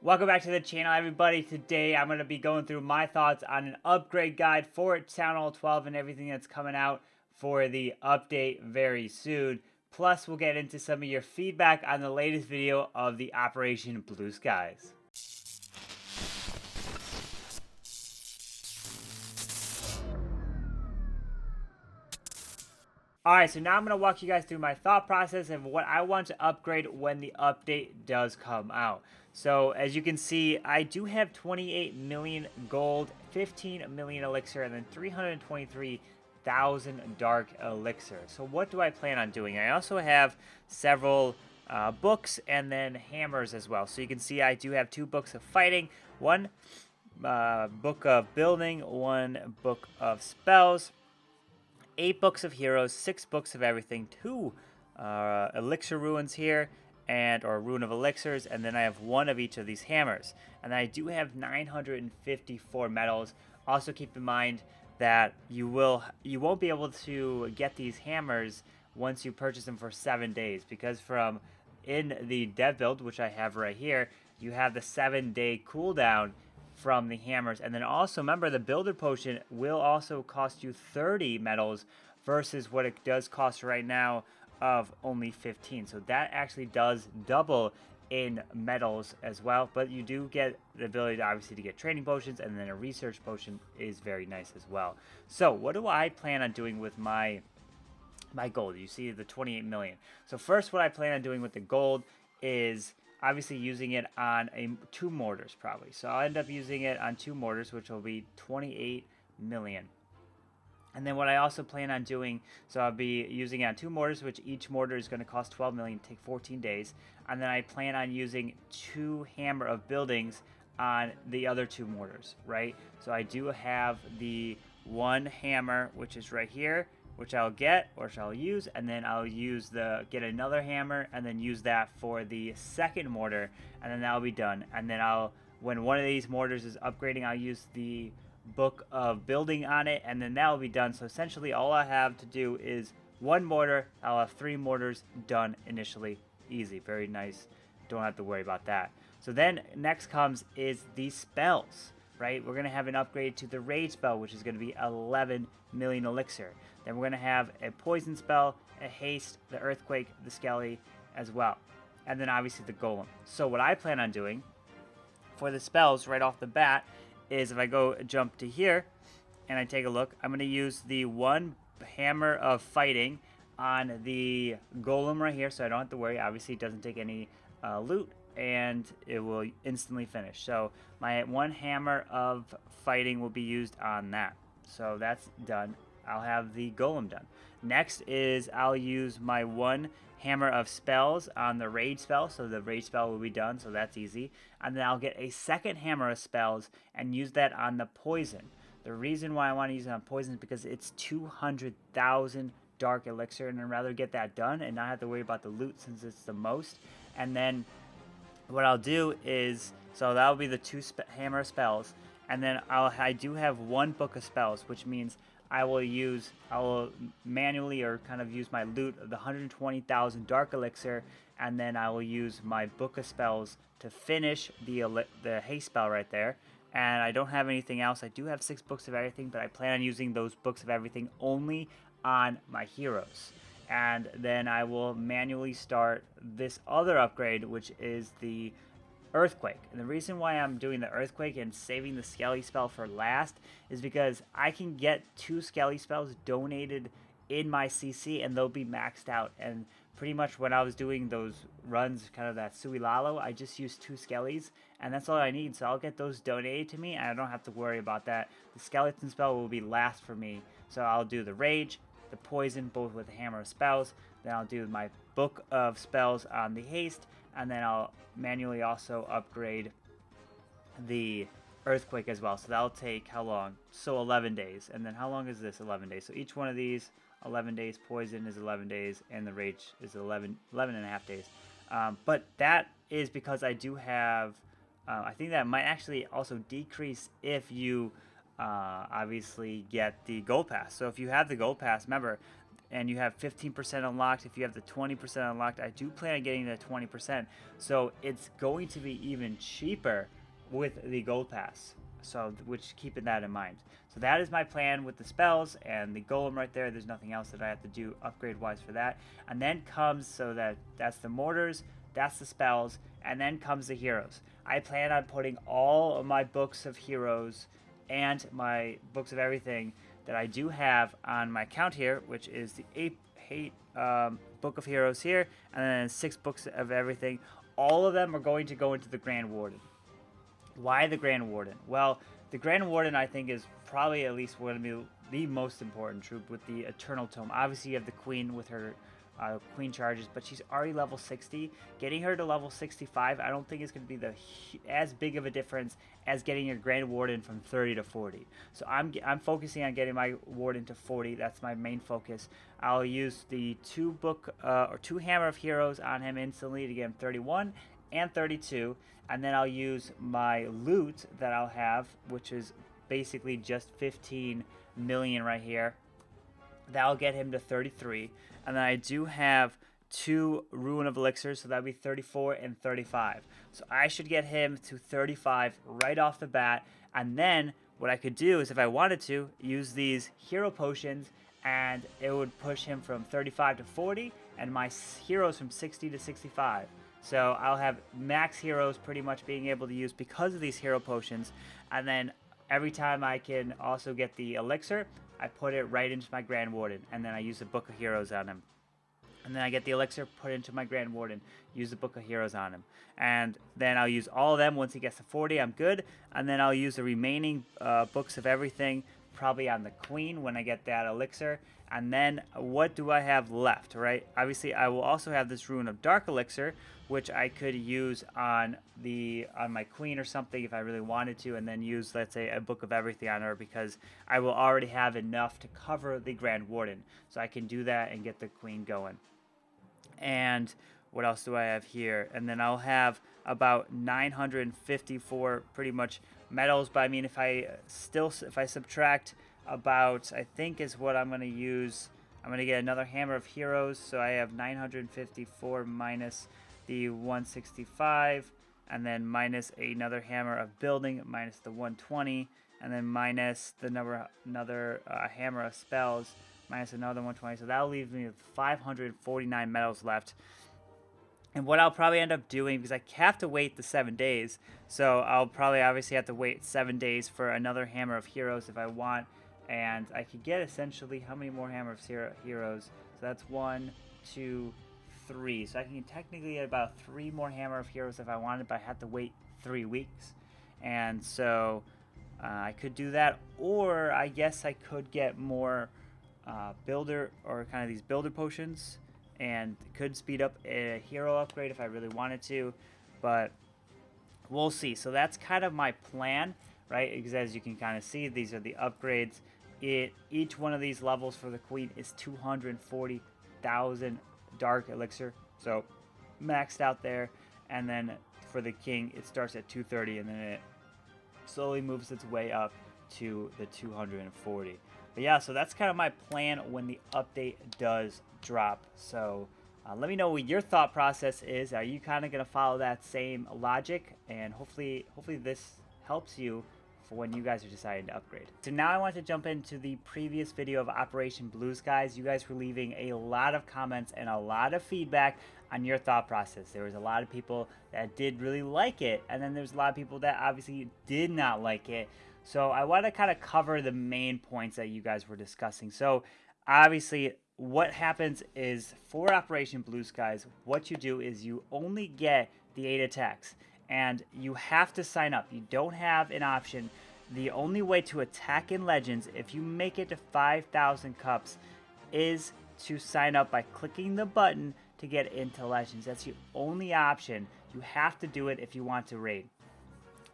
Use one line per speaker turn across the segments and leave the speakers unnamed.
Welcome back to the channel, everybody. Today I'm going to be going through my thoughts on an upgrade guide for Town Hall 12 and everything that's coming out for the update very soon. Plus, we'll get into some of your feedback on the latest video of the Operation Blue Skies. Alright, so now I'm going to walk you guys through my thought process of what I want to upgrade when the update does come out. So, as you can see, I do have 28 million gold, 15 million elixir, and then 323,000 dark elixir. So what do I plan on doing? I also have several books and then hammers as well. So you can see I do have 2 books of fighting, 1 book of building, 1 book of spells, 8 books of heroes, 6 books of everything, 2 elixir ruins here, or rune of elixirs, and then I have 1 of each of these hammers. And I do have 954 medals. Also keep in mind that you won't be able to get these hammers once you purchase them for 7 days, because from in the dev build, which I have right here, you have the 7-day cooldown from the hammers. And then also remember, the builder potion will also cost you 30 medals versus what it does cost right now of only 15. So that actually does double in medals as well, but you do get the ability to obviously to get training potions, and then a research potion is very nice as well. So what do I plan on doing with my gold? You see the 28 million. So first, what I plan on doing with the gold is obviously using it on 2 mortars probably. So I'll end up using it on 2 mortars, which will be 28 million. And then what I also plan on doing, so I'll be using it on 2 mortars, which each mortar is going to cost 12 million, take 14 days. And then I plan on using 2 hammer of buildings on the other 2 mortars, right? So I do have the 1 hammer, which is right here, which I'll get, or shall use, and then I'll get another hammer, and then use that for the 2nd mortar, and then that'll be done. And then when one of these mortars is upgrading, I'll use the book of building on it, and then that'll be done. So essentially all I have to do is 1 mortar. I'll have 3 mortars done initially. Easy, very nice. Don't have to worry about that. So then next comes is the spells, right? We're going to have an upgrade to the rage spell, which is going to be 11 million elixir. Then we're going to have a poison spell, a haste, the earthquake, the skelly as well, and then obviously the golem. So what I plan on doing for the spells right off the bat is, if I jump to here and I take a look, I'm going to use the 1 hammer of fighting on the golem right here, so I don't have to worry. Obviously it doesn't take any loot, and it will instantly finish. So my 1 hammer of fighting will be used on that. So that's done. I'll have the golem done. Next is I'll use my 1 hammer of spells on the rage spell, so the rage spell will be done, so that's easy. And then I'll get a 2nd hammer of spells and use that on the poison. The reason why I want to use it on poison is because it's 200,000 dark elixir, and I'd rather get that done and not have to worry about the loot since it's the most. And then what I'll do is, so that'll be the 2 hammer spells, and then I do have 1 book of spells, which means I will manually, or kind of use my loot of the 120,000 dark elixir, and then I will use my book of spells to finish the haste spell right there. And I don't have anything else. I do have 6 books of everything, but I plan on using those books of everything only on my heroes. And then I will manually start this other upgrade, which is the earthquake. And the reason why I'm doing the earthquake and saving the skelly spell for last is because I can get 2 skelly spells donated in my CC, and they'll be maxed out. And pretty much when I was doing those runs, kind of that Suilalo, I just used 2 skellies, and that's all I need. So I'll get those donated to me, and I don't have to worry about that. The skeleton spell will be last for me. So I'll do the rage, the poison, both with the hammer of spells. Then I'll do my book of spells on the haste, and then I'll manually also upgrade the earthquake as well. So that'll take how long? So 11 days. And then how long is this? 11 days. So each one of these, 11 days. Poison is 11 days, and the rage is 11 and a half days. But that is because I do have, I think that might actually also decrease if you obviously get the gold pass. So if you have the gold pass, remember, and you have 15% unlocked. If you have the 20% unlocked, I do plan on getting the 20%. So it's going to be even cheaper with the gold pass. So, which keeping that in mind. So that is my plan with the spells and the golem right there. There's nothing else that I have to do upgrade wise for that. And then comes, so that's the mortars, that's the spells, and then comes the heroes. I plan on putting all of my books of heroes and my books of everything that I do have on my account here, which is the 8 book of heroes here, and then 6 books of everything. All of them are going to go into the Grand Warden. Why the Grand Warden? Well, the Grand Warden, I think, is probably at least one of the most important troop with the Eternal Tome. Obviously, you have the Queen with her Queen charges, but she's already level 60. Getting her to level 65, I don't think is going to be as big of a difference as getting your Grand Warden from 30 to 40. So I'm focusing on getting my Warden to 40. That's my main focus. I'll use the 2 Hammer of Heroes on him instantly to get him 31 and 32, and then I'll use my loot that I'll have, which is basically just 15 million right here. That'll get him to 33, and then I do have 2 Ruin of Elixirs, so that'll be 34 and 35. So I should get him to 35 right off the bat, and then what I could do is, if I wanted to, use these hero potions, and it would push him from 35 to 40, and my heroes from 60 to 65. So I'll have max heroes pretty much being able to use because of these hero potions. And then every time I can also get the elixir, I put it right into my Grand Warden. And then I use the Book of Heroes on him. And then I get the elixir, put it into my Grand Warden, use the Book of Heroes on him. And then I'll use all of them. Once he gets to 40, I'm good. And then I'll use the remaining books of everything, probably on the Queen when I get that elixir. And then what do I have left, right? Obviously, I will also have this Rune of Dark Elixir, which I could use on my Queen or something if I really wanted to, and then use, let's say, a Book of Everything on her, because I will already have enough to cover the Grand Warden. So I can do that and get the Queen going. And what else do I have here? And then I'll have about 954 pretty much medals, but I mean, if I subtract about, I think is what I'm going to use, I'm going to get another Hammer of Heroes, so I have 954 minus the 165, and then minus another Hammer of Building, minus the 120, and then minus the another Hammer of Spells, minus another 120, so that'll leave me with 549 medals left. And what I'll probably end up doing, because I have to wait the 7 days, so I'll probably obviously have to wait 7 days for another Hammer of Heroes if I want, and I could get essentially how many more Hammer of Heroes? So that's 1, 2, 3. So I can technically get about 3 more Hammer of Heroes if I wanted, but I have to wait 3 weeks. And so I could do that, or I guess I could get more builder, or kind of these builder potions, and could speed up a hero upgrade if I really wanted to, but we'll see. So that's kind of my plan, right? Because as you can kind of see, these are the upgrades. Each one of these levels for the Queen is 240,000 dark elixir, so maxed out there. And then for the King, it starts at 230, and then it slowly moves its way up to the 240. But yeah, so that's kind of my plan when the update does drop. So let me know what your thought process is. Are you kind of going to follow that same logic? And hopefully this helps you for when you guys are deciding to upgrade. So now I want to jump into the previous video of Operation Blue Skies. You guys were leaving a lot of comments and a lot of feedback on your thought process. There was a lot of people that did really like it, and then there's a lot of people that obviously did not like it. So I want to kind of cover the main points that you guys were discussing. So obviously what happens is, for Operation Blue Skies, what you do is you only get the 8 attacks, and you have to sign up. You don't have an option. The only way to attack in Legends, if you make it to 5,000 cups, is to sign up by clicking the button to get into Legends. That's the only option. You have to do it if you want to raid.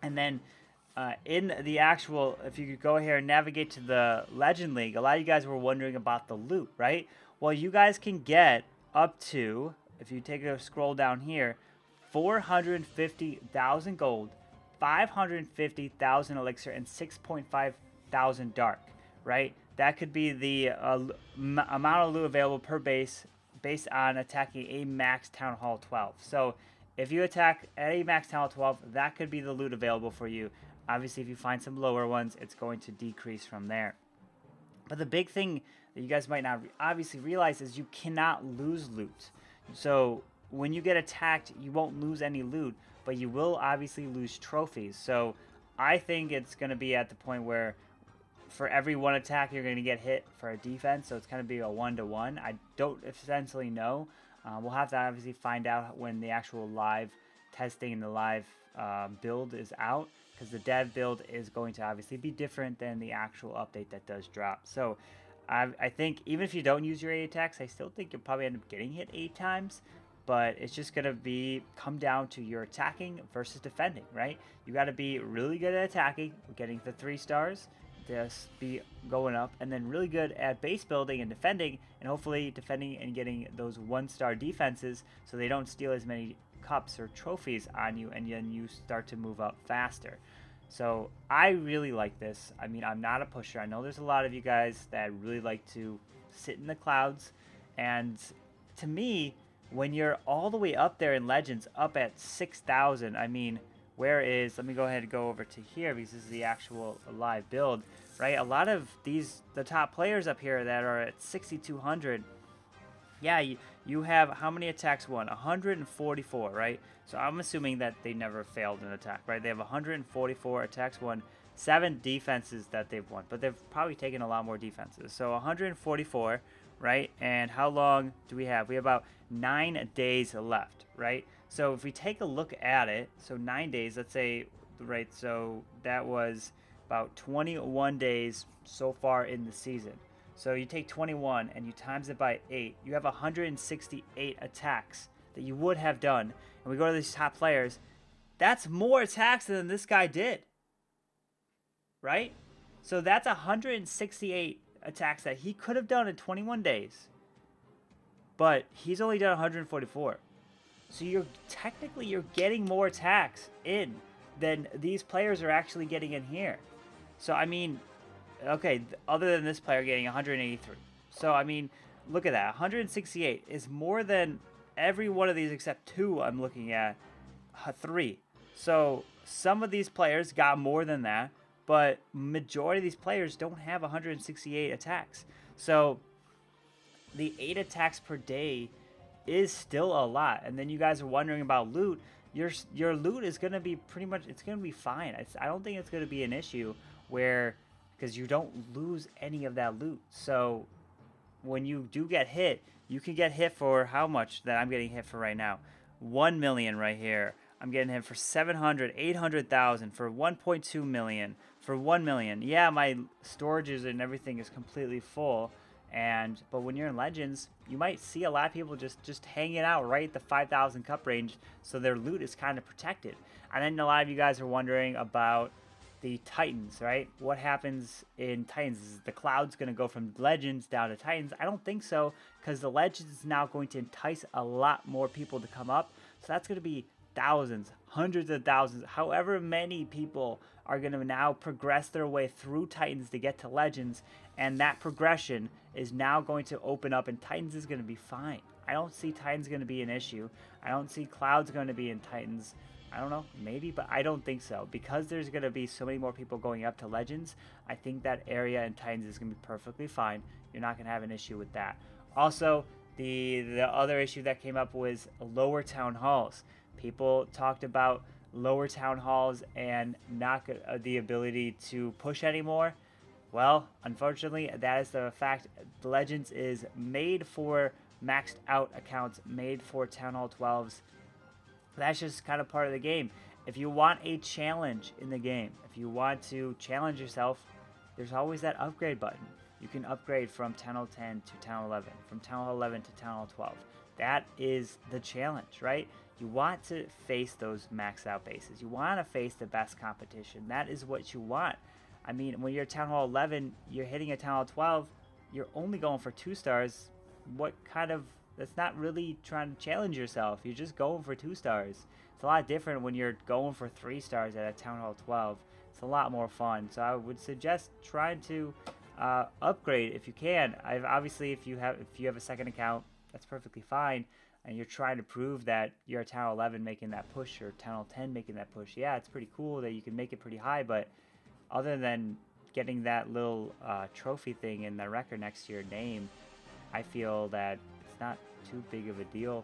And then in the actual, if you could go here and navigate to the Legend League, a lot of you guys were wondering about the loot, right? Well, you guys can get up to, if you take a scroll down here, 450,000 gold, 550,000 elixir, and 6.5 thousand dark, right? that could be the amount of loot available per base based on attacking a max Town Hall 12. So if you attack at a max Town Hall 12, that could be the loot available for you. Obviously, if you find some lower ones, it's going to decrease from there. But the big thing that you guys might not obviously realize is you cannot lose loot. So when you get attacked, you won't lose any loot, but you will obviously lose trophies. So I think it's going to be at the point where for every one attack, you're going to get hit for a defense. So it's going to be a 1-to-1. I don't essentially know. We'll have to obviously find out when the actual live testing and the live build is out, because the dev build is going to obviously be different than the actual update that does drop. So I think even if you don't use your 8 attacks, I still think you'll probably end up getting hit 8 times. But it's just going to come down to your attacking versus defending, right? You got to be really good at attacking, getting the 3 stars, just be going up, and then really good at base building and defending, and hopefully defending and getting those 1-star defenses so they don't steal as many cups or trophies on you, and then you start to move up faster. So I really like this. I mean, I'm not a pusher. I know there's a lot of you guys that really like to sit in the clouds, and to me, when you're all the way up there in Legends, up at 6,000, I mean, let me go ahead and go over to here because this is the actual live build, right? A lot of the top players up here that are at 6,200, yeah, you have how many attacks won? 144, right? So I'm assuming that they never failed an attack, right? They have 144 attacks won, 7 defenses that they've won, but they've probably taken a lot more defenses. So 144, right? And how long do we have? We have about 9 days left, right? So if we take a look at it, so 9 days, let's say, right? So that was about 21 days so far in the season. So you take 21 and you times it by 8, you have 168 attacks that you would have done. And we go to these top players, that's more attacks than this guy did, right? So that's 168 attacks that he could have done in 21 days, but he's only done 144. So you're getting more attacks in than these players are actually getting in here. So I mean, okay, other than this player getting 183. So I mean, look at that. 168 is more than every one of these except 2 I'm looking at, 3. So some of these players got more than that, but majority of these players don't have 168 attacks. So the 8 attacks per day is still a lot. And then you guys are wondering about loot. Your loot is going to be it's going to be fine. I don't think it's going to be an issue because you don't lose any of that loot. So when you do get hit, you can get hit for how much that I'm getting hit for right now. 1 million right here. I'm getting hit for 700, 800,000, for 1.2 million, for 1 million. Yeah, my storages and everything is completely full. But when you're in Legends, you might see a lot of people just hanging out right at the 5,000 cup range, so their loot is kind of protected. And then a lot of you guys are wondering about the Titans, right? What happens in Titans? Is the Cloud's going to go from Legends down to Titans? I don't think so, because the Legends is now going to entice a lot more people to come up. So that's going to be thousands, hundreds of thousands, however many people are going to now progress their way through Titans to get to Legends, and that progression is now going to open up, and Titans is going to be fine. I don't see Titans going to be an issue. I don't see Clouds going to be in Titans. I don't know, maybe, but I don't think so. Because there's going to be so many more people going up to Legends, I think that area in Titans is going to be perfectly fine. You're not going to have an issue with that. Also, the other issue that came up was lower town halls. People talked about lower town halls and not the ability to push anymore. Well, unfortunately, that is the fact. Legends is made for maxed out accounts, made for Town Hall 12s. That's just kind of part of the game. If you want a challenge in the game, if you want to challenge yourself, there's always that upgrade button. You can upgrade from Town Hall 10 to Town Hall 11, from Town Hall 11 to Town Hall 12. That is the challenge, right? You want to face those maxed out bases. You want to face the best competition. That is what you want. I mean, when you're Town Hall 11, you're hitting a Town Hall 12, you're only going for 2 stars. That's not really trying to challenge yourself. You're just going for 2 stars. It's a lot different when you're going for 3 stars at a Town Hall 12. It's a lot more fun. So I would suggest trying to upgrade if you can. I've obviously if you have a second account, that's perfectly fine, and you're trying to prove that you're a Town 11 making that push or Town 10 making that push. Yeah, it's pretty cool that you can make it pretty high, but other than getting that little trophy thing in the record next to your name, I feel that it's not too big of a deal.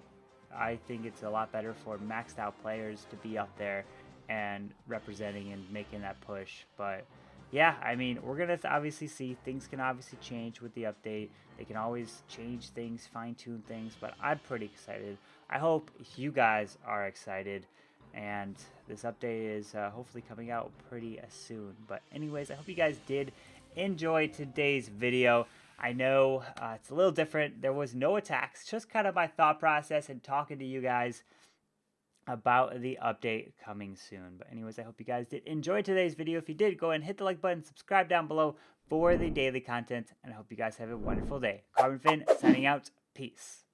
I think it's a lot better for maxed out players to be up there and representing and making that push. But yeah, I mean, we're going to obviously see things can obviously change with the update. They can always change things, fine tune things, but I'm pretty excited. I hope you guys are excited. And this update is hopefully coming out pretty soon. But anyways, I hope you guys did enjoy today's video. I know it's a little different. There was no attacks, just kind of my thought process and talking to you guys about the update coming soon. But anyways, I hope you guys did enjoy today's video. If you did, go ahead and hit the like button, subscribe down below for the daily content, and I hope you guys have a wonderful day. Carbonfin signing out. Peace.